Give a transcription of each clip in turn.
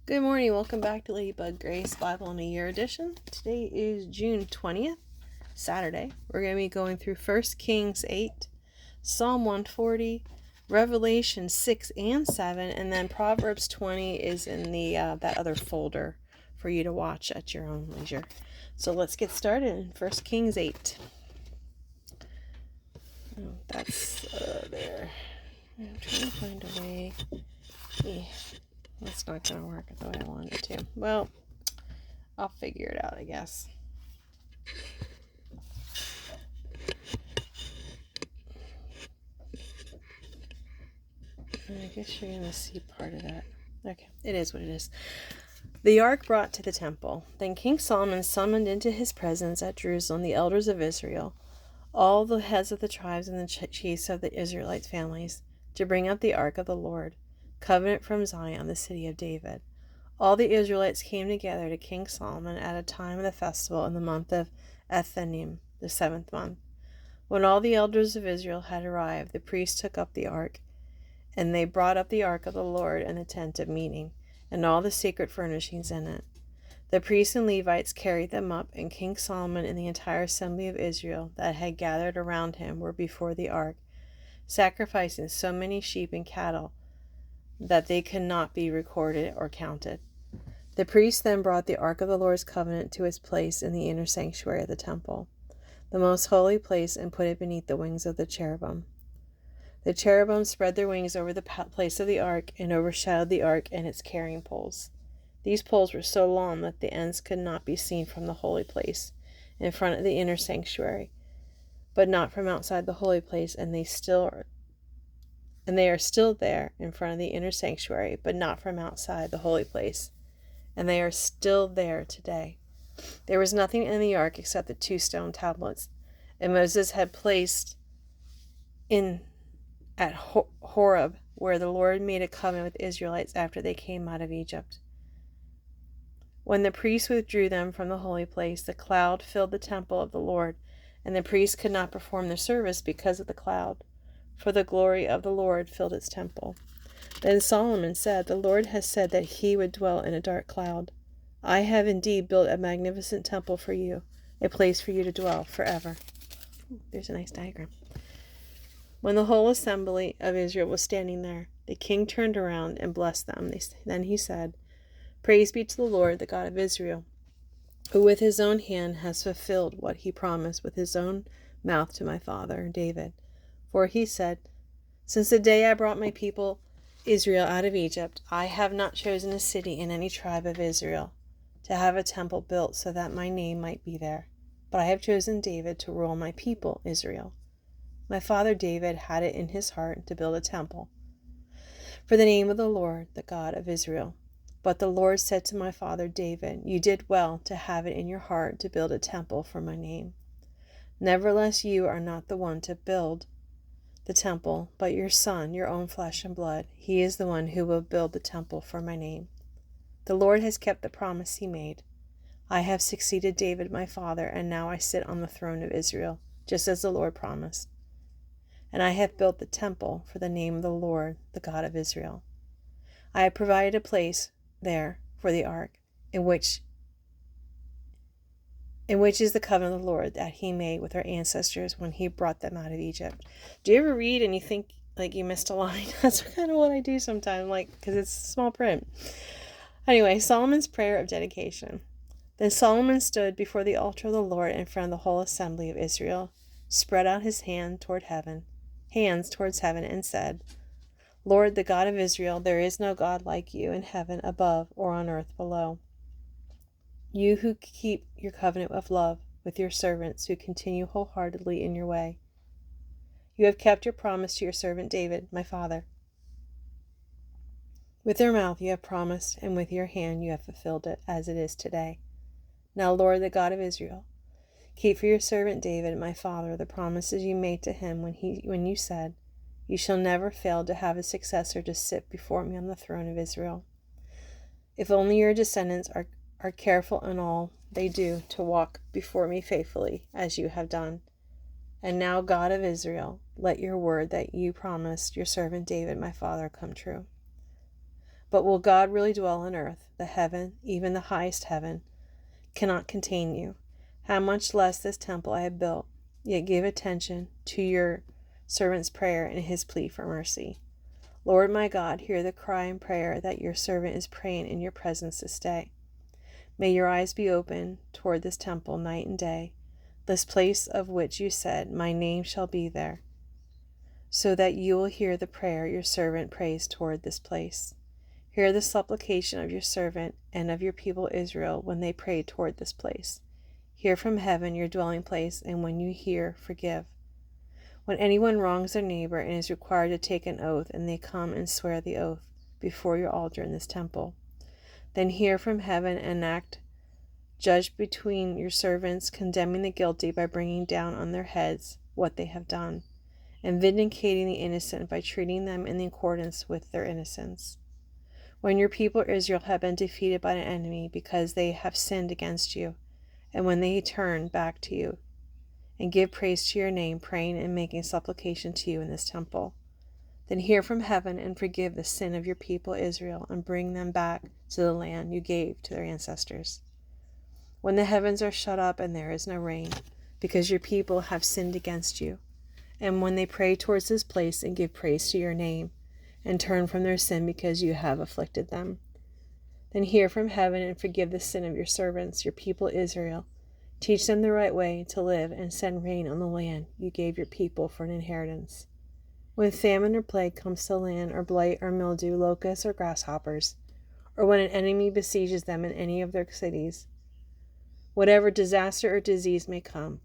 Good morning. Welcome back to Ladybug Grace Bible in a Year edition. Today is June 20th, Saturday. We're going to be going through 1 Kings 8, Psalm 140, Revelation 6 and 7, and then Proverbs 20 is in the that other folder for you to watch at your own leisure. So let's get started in 1 Kings 8. Oh, that's there. I'm trying to find a way. Yeah. That's not going to work the way I want it to. Well, I'll figure it out, I guess. I guess you're going to see part of that. Okay, it is what it is. The ark brought to the temple. Then King Solomon summoned into his presence at Jerusalem the elders of Israel, all the heads of the tribes and the chiefs of the Israelite families, to bring up the ark of the Lord, covenant from Zion, the city of David. All the Israelites came together to King Solomon at a time of the festival in the month of Ethanim, the 7th month. When all the elders of Israel had arrived, the priests took up the ark, and they brought up the ark of the Lord and the tent of meeting, and all the sacred furnishings in it. The priests and Levites carried them up, and King Solomon and the entire assembly of Israel that had gathered around him were before the ark, sacrificing so many sheep and cattle that they could not be recorded or counted. The priests then brought the ark of the Lord's covenant to its place in the inner sanctuary of the temple, the most holy place, and put it beneath the wings of the cherubim. The cherubim spread their wings over the place of the ark and overshadowed the ark and its carrying poles. These poles were so long that the ends could not be seen from the holy place in front of the inner sanctuary, but not from outside the holy place, and they are still there in front of the inner sanctuary, but not from outside the holy place, and they are still there today. There was nothing in the ark except the 2 stone tablets, and Moses had placed in at Horeb, where the Lord made a covenant with the Israelites after they came out of Egypt. When the priests withdrew them from the holy place, the cloud filled the temple of the Lord, and the priests could not perform their service because of the cloud, for the glory of the Lord filled its temple. Then Solomon said, "The Lord has said that he would dwell in a dark cloud. I have indeed built a magnificent temple for you, a place for you to dwell forever." There's a nice diagram. When the whole assembly of Israel was standing there, the king turned around and blessed them. Then he said, "Praise be to the Lord, the God of Israel, who with his own hand has fulfilled what he promised with his own mouth to my father David. For he said, 'Since the day I brought my people Israel out of Egypt, I have not chosen a city in any tribe of Israel to have a temple built so that my name might be there. But I have chosen David to rule my people Israel. My father David had it in his heart to build a temple for the name of the Lord, the God of Israel. But the Lord said to my father David, you did well to have it in your heart to build a temple for my name. Nevertheless, you are not the one to build the temple, but your son, your own flesh and blood. He is the one who will build the temple for my name. The Lord has kept the promise he made. I have succeeded David my father, and now I sit on the throne of Israel, just as the Lord promised. And I have built the temple for the name of the Lord, the God of Israel. I have provided a place there for the ark, in which is the covenant of the Lord that he made with our ancestors when he brought them out of Egypt." Do you ever read and you think like you missed a line? That's kind of what I do sometimes, because it's small print. Anyway, Solomon's prayer of dedication. Then Solomon stood before the altar of the Lord in front of the whole assembly of Israel, spread out his hands towards heaven, and said, "Lord, the God of Israel, there is no God like you in heaven above or on earth below. You who keep your covenant of love with your servants who continue wholeheartedly in your way. You have kept your promise to your servant David, my father. With your mouth you have promised, and with your hand you have fulfilled it, as it is today. Now, Lord, the God of Israel, keep for your servant David, my father, the promises you made to him when you said, 'You shall never fail to have a successor to sit before me on the throne of Israel.' If only your descendants are careful in all they do to walk before me faithfully, as you have done. And now, God of Israel, let your word that you promised your servant David, my father, come true. But will God really dwell on earth? the heaven, even the highest heaven, cannot contain you. How much less this temple I have built? Yet give attention to your servant's prayer and his plea for mercy. Lord my God, hear the cry and prayer that your servant is praying in your presence this day. May your eyes be open toward this temple night and day, this place of which you said, my name shall be there, so that you will hear the prayer your servant prays toward this place. Hear the supplication of your servant and of your people Israel when they pray toward this place. Hear from heaven your dwelling place, and when you hear, forgive. When anyone wrongs their neighbor and is required to take an oath, and they come and swear the oath before your altar in this temple, then hear from heaven and act judge between your servants, condemning the guilty by bringing down on their heads what they have done, and vindicating the innocent by treating them in accordance with their innocence. When your people Israel have been defeated by an enemy because they have sinned against you, and when they turn back to you and give praise to your name, praying and making supplication to you in this temple, then hear from heaven and forgive the sin of your people Israel and bring them back to the land you gave to their ancestors. When the heavens are shut up and there is no rain, because your people have sinned against you, and when they pray towards this place and give praise to your name, and turn from their sin because you have afflicted them, then hear from heaven and forgive the sin of your servants, your people Israel. Teach them the right way to live and send rain on the land you gave your people for an inheritance. When famine or plague comes to land, or blight or mildew, locusts or grasshoppers, or when an enemy besieges them in any of their cities, whatever disaster or disease may come,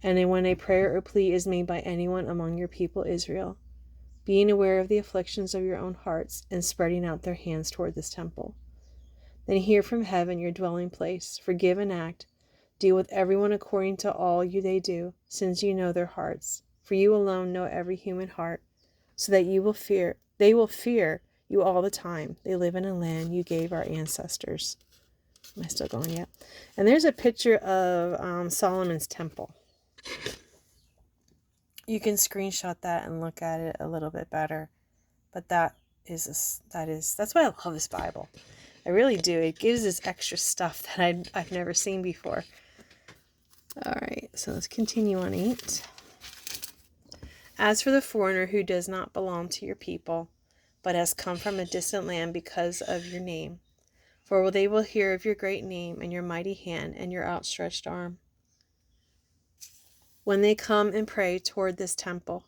and when a prayer or plea is made by anyone among your people Israel, being aware of the afflictions of your own hearts and spreading out their hands toward this temple, then hear from heaven your dwelling place, forgive and act, deal with everyone according to all they do, since you know their hearts. For you alone know every human heart, so that they will fear you all the time they live in a land you gave our ancestors. Am I still going yet? And there's a picture of Solomon's temple. You can screenshot that and look at it a little bit better. But that's why I love this Bible. I really do. It gives us extra stuff that I've never seen before. All right, so let's continue on 8. As for the foreigner who does not belong to your people, but has come from a distant land because of your name, for they will hear of your great name and your mighty hand and your outstretched arm, when they come and pray toward this temple,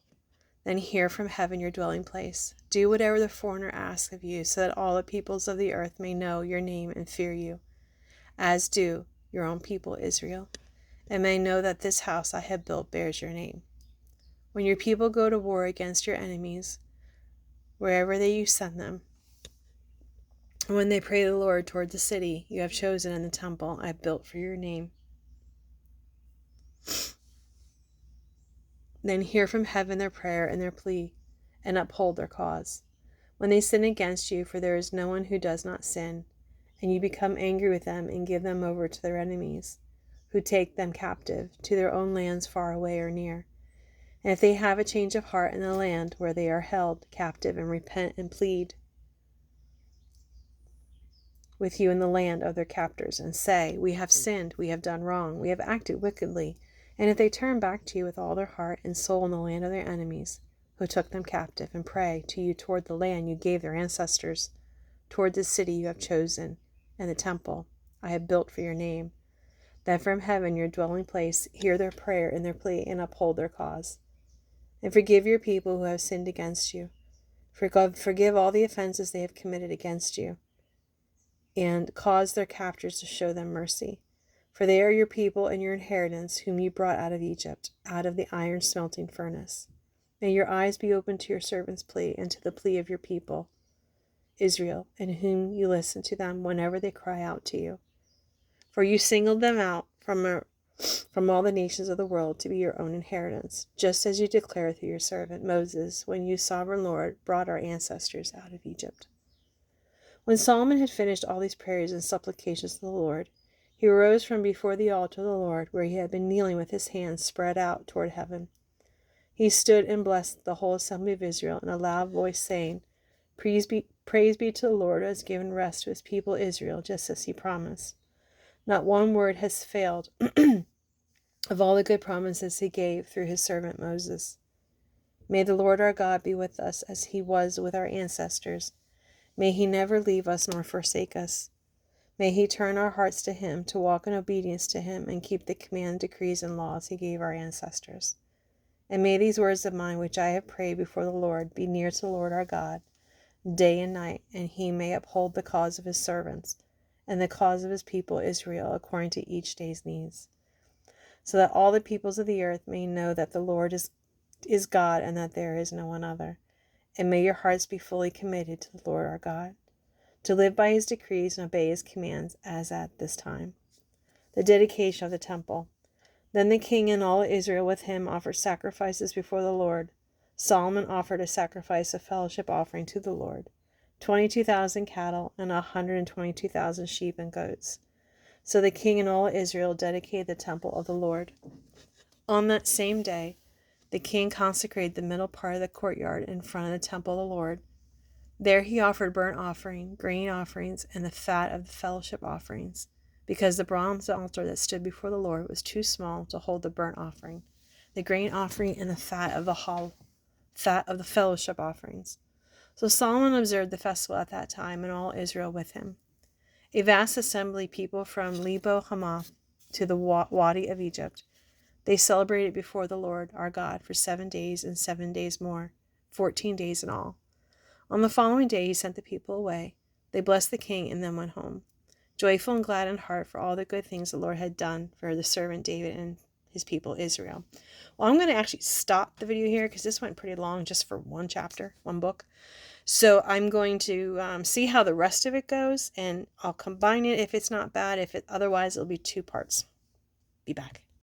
then hear from heaven your dwelling place. Do whatever the foreigner asks of you, so that all the peoples of the earth may know your name and fear you, as do your own people Israel, and may know that this house I have built bears your name. When your people go to war against your enemies, wherever you send them, and when they pray to the Lord toward the city you have chosen and the temple I have built for your name, then hear from heaven their prayer and their plea, and uphold their cause. When they sin against you, for there is no one who does not sin, and you become angry with them and give them over to their enemies, who take them captive to their own lands far away or near. And if they have a change of heart in the land where they are held captive and repent and plead with you in the land of their captors, and say, we have sinned, we have done wrong, we have acted wickedly, and if they turn back to you with all their heart and soul in the land of their enemies, who took them captive, and pray to you toward the land you gave their ancestors, toward the city you have chosen, and the temple I have built for your name, then from heaven your dwelling place hear their prayer and their plea, and uphold their cause. And forgive your people who have sinned against you. Forgive all the offenses they have committed against you, and cause their captors to show them mercy. For they are your people and your inheritance, whom you brought out of Egypt, out of the iron smelting furnace. May your eyes be open to your servant's plea and to the plea of your people, Israel, in whom you listen to them whenever they cry out to you. For you singled them out from all the nations of the world to be your own inheritance, just as you declared through your servant Moses, when you, sovereign Lord, brought our ancestors out of Egypt. When Solomon had finished all these prayers and supplications to the Lord, he arose from before the altar of the Lord, where he had been kneeling with his hands spread out toward heaven. He stood and blessed the whole assembly of Israel in a loud voice, saying, Praise be to the Lord who has given rest to his people Israel, just as he promised. Not one word has failed of all the good promises he gave through his servant Moses. May the Lord our God be with us as he was with our ancestors. May he never leave us nor forsake us. May he turn our hearts to him, to walk in obedience to him, and keep the command, decrees, and laws he gave our ancestors. And may these words of mine, which I have prayed before the Lord, be near to the Lord our God, day and night, and he may uphold the cause of his servants, and the cause of his people Israel, according to each day's needs, so that all the peoples of the earth may know that the Lord is God, and that there is no one other. And may your hearts be fully committed to the Lord our God, to live by his decrees and obey his commands, as at this time. The dedication of the temple. Then the king and all Israel with him offered sacrifices before the Lord. Solomon offered a sacrifice of fellowship offering to the Lord, 22,000 cattle and 122,000 sheep and goats. So the king and all Israel dedicated the temple of the Lord. On that same day, the king consecrated the middle part of the courtyard in front of the temple of the Lord. There he offered burnt offering, grain offerings, and the fat of the fellowship offerings, because the bronze altar that stood before the Lord was too small to hold the burnt offering, the grain offering, and the fat of the fellowship offerings. So Solomon observed the festival at that time, and all Israel with him. A vast assembly, people from Lebo Hamath to the Wadi of Egypt. They celebrated before the Lord our God for 7 days and 7 days more, 14 days in all. On the following day he sent the people away. They blessed the king and then went home, joyful and glad in heart for all the good things the Lord had done for the servant David and his people Israel. Well, I'm going to actually stop the video here because this went pretty long just for one chapter, one book. So I'm going to see how the rest of it goes, and I'll combine it if it's not bad. Otherwise, it'll be 2 parts. Be back.